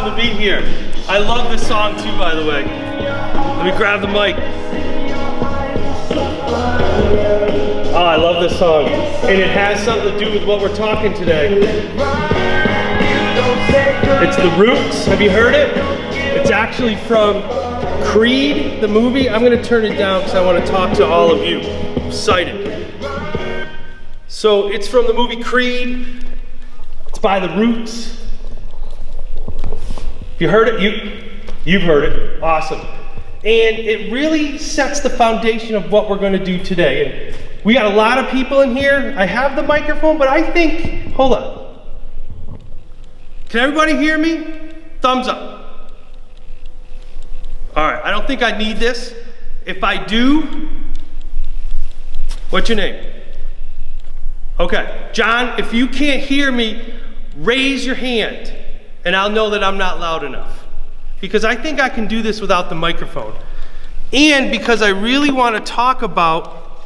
to be here. I love this song too, by the way. Let me grab the mic. Oh, I love this song. And it has something to do with what we're talking today. It's The Roots. Have you heard it? It's actually from Creed, the movie. I'm going to turn it down because I want to talk to all of you. I'm excited. So it's from the movie Creed. It's by The Roots. You heard it? You've heard it. Awesome. And it really sets the foundation of what we're going to do today. And we got a lot of people in here. I have the microphone, but I think, hold on. Can everybody hear me? Thumbs up. All right, I don't think I need this. If I do, what's your name? Okay, John, if you can't hear me, raise your hand, and I'll know that I'm not loud enough. Because I think I can do this without the microphone. And because I really want to talk about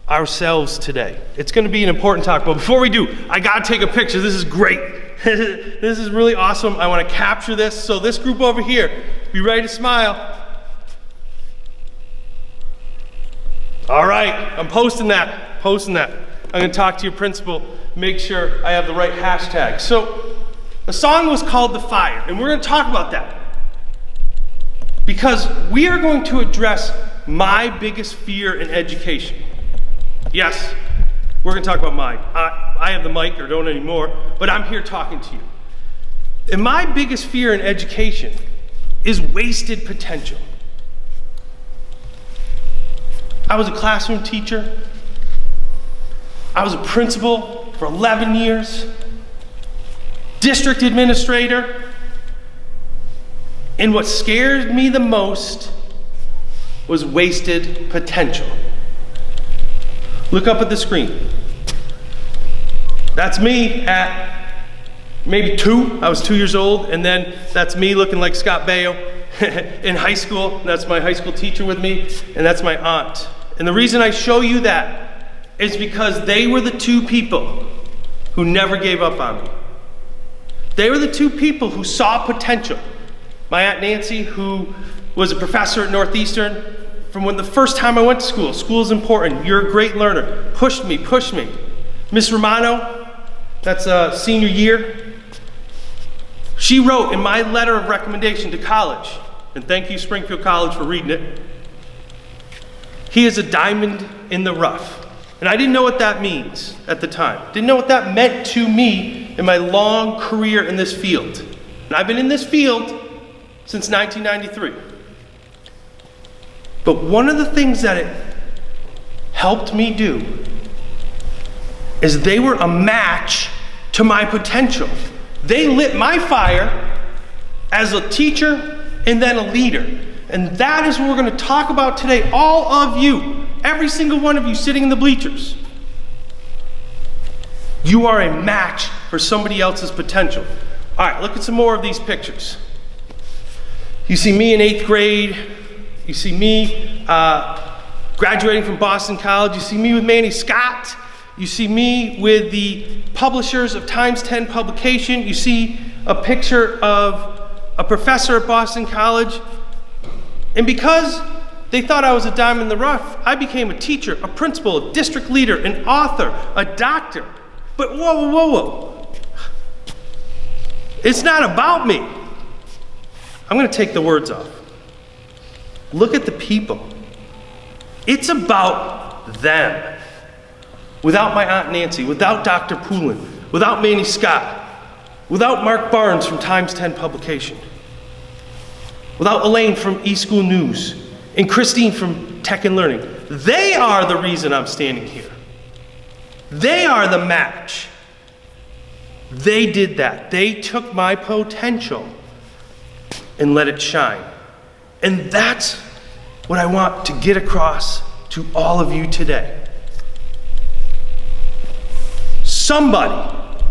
ourselves today. It's going to be an important talk, but before we do, I got to take a picture. This is great. This is really awesome. I want to capture this. So this group over here, be ready to smile. All right, I'm posting that. I'm going to talk to your principal, make sure I have the right hashtag. So the song was called The Fire, and we're going to talk about that. Because we are going to address my biggest fear in education. Yes, we're going to talk about mine. I have the mic, or don't anymore, but I'm here talking to you. And my biggest fear in education is wasted potential. I was a classroom teacher. I was a principal for 11 years, district administrator, and what scared me the most was wasted potential. Look up at the screen. That's me at maybe 2. I was 2 years old, and then that's me looking like Scott Baio in high school. That's my high school teacher with me, and that's my aunt. And the reason I show you that is because they were the 2 people who never gave up on me. They were the 2 people who saw potential. My Aunt Nancy, who was a professor at Northeastern, from when the first time I went to school, school is important, you're a great learner, pushed me. Miss Romano, that's senior year, she wrote in my letter of recommendation to college, and thank you Springfield College for reading it, he is a diamond in the rough. And I didn't know what that means at the time. Didn't know what that meant to me in my long career in this field. And I've been in this field since 1993. But one of the things that it helped me do is they were a match to my potential. They lit my fire as a teacher and then a leader. And that is what we're going to talk about today. All of you. Every single one of you sitting in the bleachers. You are a match for somebody else's potential. All right, look at some more of these pictures. You see me in 8th grade. You see me graduating from Boston College. You see me with Manny Scott. You see me with the publishers of Times 10 publication. You see a picture of a professor at Boston College. And because they thought I was a diamond in the rough, I became a teacher, a principal, a district leader, an author, a doctor. But whoa. It's not about me. I'm going to take the words off. Look at the people. It's about them. Without my Aunt Nancy, without Dr. Poulin, without Manny Scott, without Mark Barnes from Times 10 publication, without Elaine from eSchool News, and Christine from Tech and Learning. They are the reason I'm standing here. They are the match. They did that. They took my potential and let it shine. And that's what I want to get across to all of you today. Somebody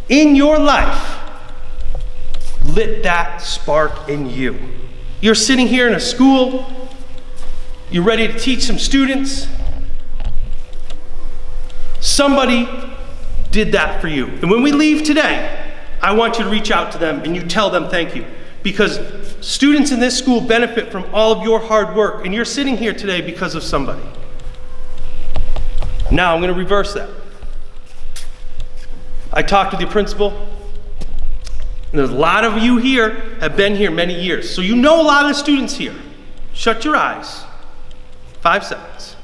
in your life lit that spark in you. You're sitting here in a school. You're ready to teach some students. Somebody did that for you. And when we leave today, I want you to reach out to them and you tell them thank you. Because students in this school benefit from all of your hard work, and you're sitting here today because of somebody. Now I'm going to reverse that. I talked to the principal, and there's a lot of you here have been here many years, so you know a lot of the students here. Shut your eyes. 5 seconds.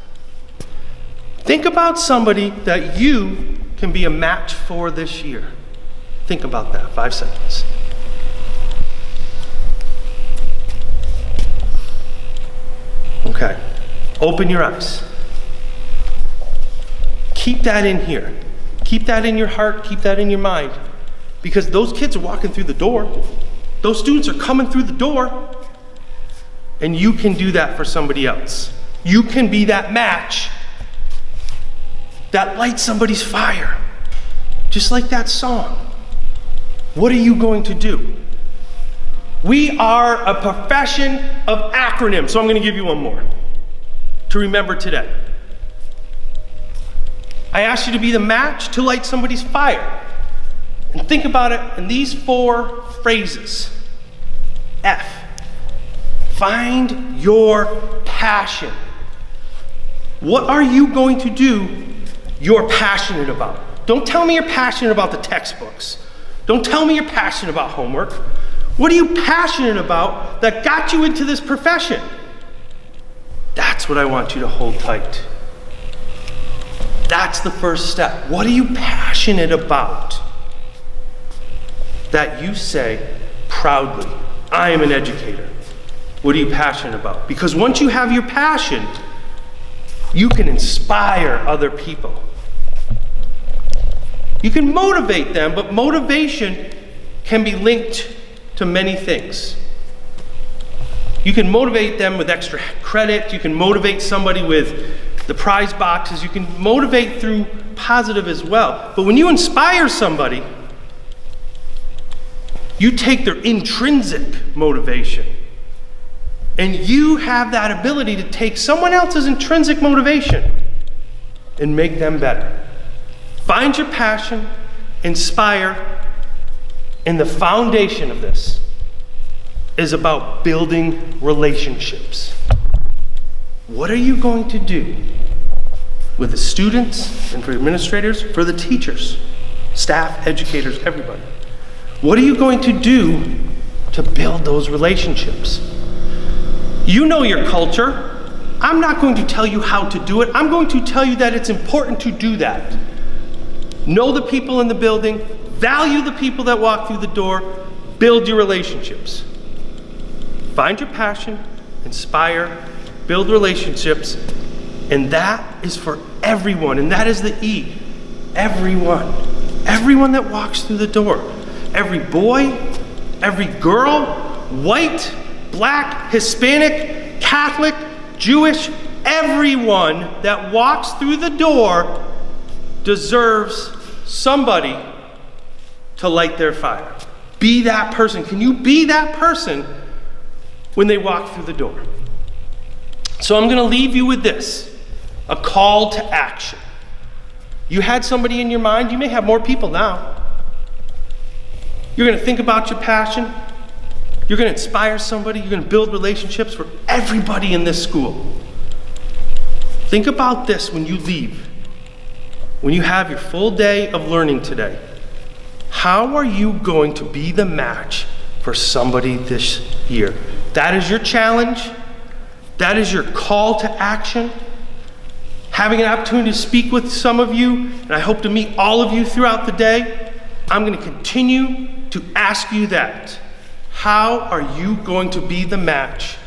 Think about somebody that you can be a match for this year. Think about that. 5 seconds. Okay. Open your eyes. Keep that in here. Keep that in your heart. Keep that in your mind. Because those kids are walking through the door. Those students are coming through the door. And you can do that for somebody else. You can be that match that lights somebody's fire. Just like that song. What are you going to do? We are a profession of acronyms, so I'm going to give you one more to remember today. I asked you to be the match to light somebody's fire. And think about it in these 4 phrases. F. Find your passion. What are you going to do you're passionate about? Don't tell me you're passionate about the textbooks. Don't tell me you're passionate about homework. What are you passionate about that got you into this profession? That's what I want you to hold tight. That's the first step. What are you passionate about that you say proudly, I am an educator? What are you passionate about? Because once you have your passion, you can inspire other people. You can motivate them, but motivation can be linked to many things. You can motivate them with extra credit. You can motivate somebody with the prize boxes. You can motivate through positive as well. But when you inspire somebody, you take their intrinsic motivation and you have that ability to take someone else's intrinsic motivation and make them better. Find your passion, inspire, and the foundation of this is about building relationships. What are you going to do with the students and for administrators, for the teachers, staff, educators, everybody? What are you going to do to build those relationships? You know your culture. I'm not going to tell you how to do it. I'm going to tell you that it's important to do that. Know the people in the building, value the people that walk through the door, build your relationships. Find your passion, inspire, build relationships, and that is for everyone, and that is the E. Everyone. Everyone that walks through the door. Every boy, every girl, white, black, Hispanic, Catholic, Jewish, everyone that walks through the door deserves somebody to light their fire. Be that person. Can you be that person when they walk through the door? So I'm going to leave you with this, a call to action. You had somebody in your mind. You may have more people now. You're going to think about your passion. You're going to inspire somebody. You're going to build relationships for everybody in this school. Think about this when you leave. When you have your full day of learning today, how are you going to be the match for somebody this year? That is your challenge. That is your call to action. Having an opportunity to speak with some of you, and I hope to meet all of you throughout the day, I'm going to continue to ask you that. How are you going to be the match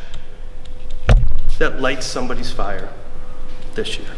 that lights somebody's fire this year?